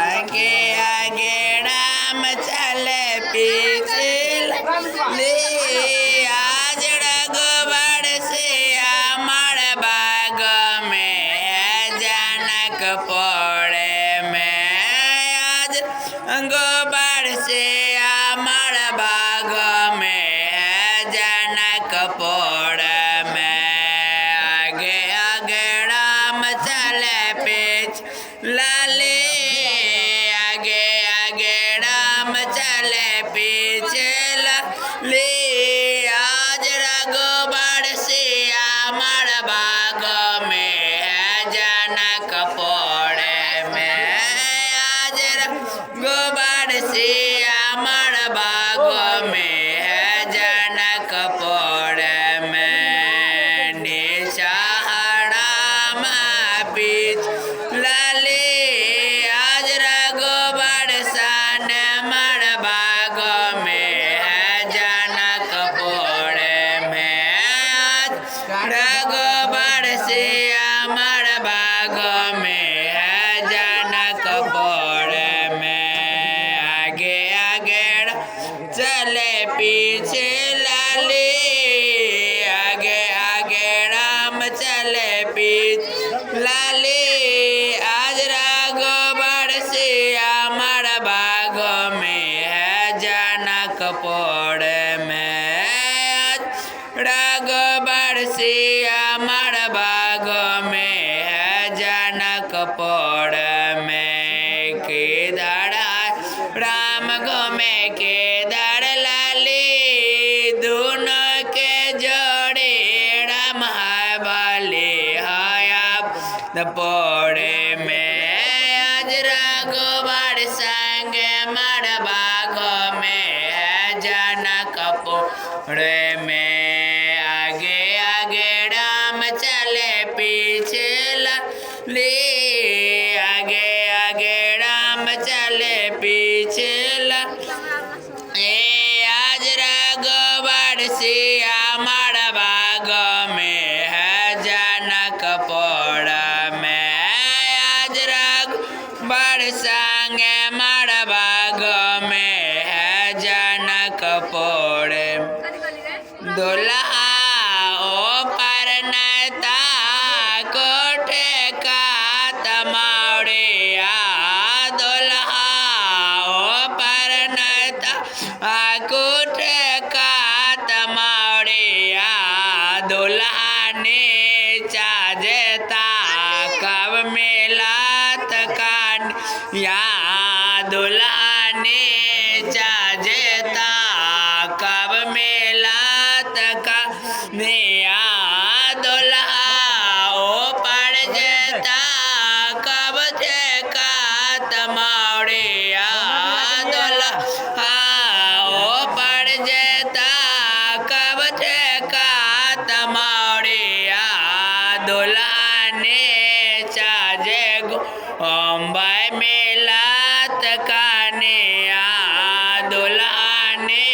आगे आगे राम चले पीछे ले आज रघुबर से अमर बाग में जनक पौड़े में आज गोबर से अमर बाग में जनक पौड़े में आगे आगे राम चले पीछे लाले आगे आगे राम चले पीछे लाले आज रघुबर से अमर बाग में जनक पौड़े में आज रघुबर से अमर बाग में जनक पौड़े में निशा राम पीछ लाले आज रघुबर सन मर बाग में जनक पौड़े में आज रघुबर से अमर बाग में जनक पौड़े में आगे आगे चले पीछे लाले आगे आगे राम चले पीछे लाले आज रघुबर से अमर बाग में जनक पौड़े में आज रघुबर से अमर बाग में जनक पौड़े में केदार राम घूमे केदार लाले दोनों के जोड़े राम वाले हया पौड़े में आज रघुबर संग मर बाग में जनक पौड़े में आगे आगे राम चले पीछे ले आगे आगे राम चले पीछे आज रघुबर से अमर बाग में जनक पौड़ा में आज रघुबर संग मर बाग में जनक पौड़े दुल्हा ओ परनता कोठे का तमाड़िया दुल्हा ओ परनता कोठे का तमाड़िया दुल्हा ने चाजता कब मिलात कान या दुल्हा ने चाजता कब मिलात का निया दुल्हा ओ पड़ जता कब का तमाड़िया दुल्हा ओ पड़ जता कब का तमाड़िया दुल्हा ने चाजे अम्बाई मिलात कानिया दुल्हा ने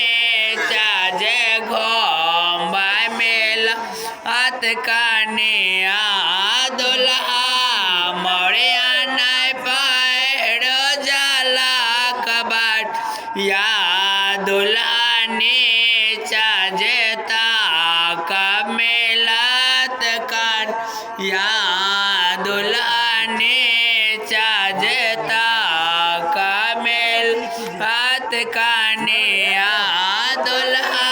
चाजे घोम्बाई मिलात कानिया दुल्हा मोड़िया नहीं पैरो जाला कबाट या दुल्हा ने चाजता कब मिलात कान या दुल्हा ने चाजता कब मिलात कानिया दुल्हा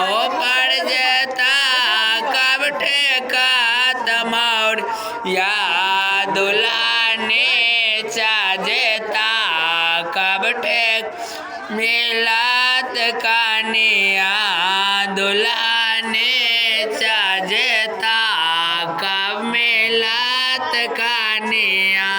ओ पड़ जता कब ठेका तमौर या दुल्हा ने चाजता कब ठेक मिलात कानिया दुल्हा ने चाजता कब मिलात कानिया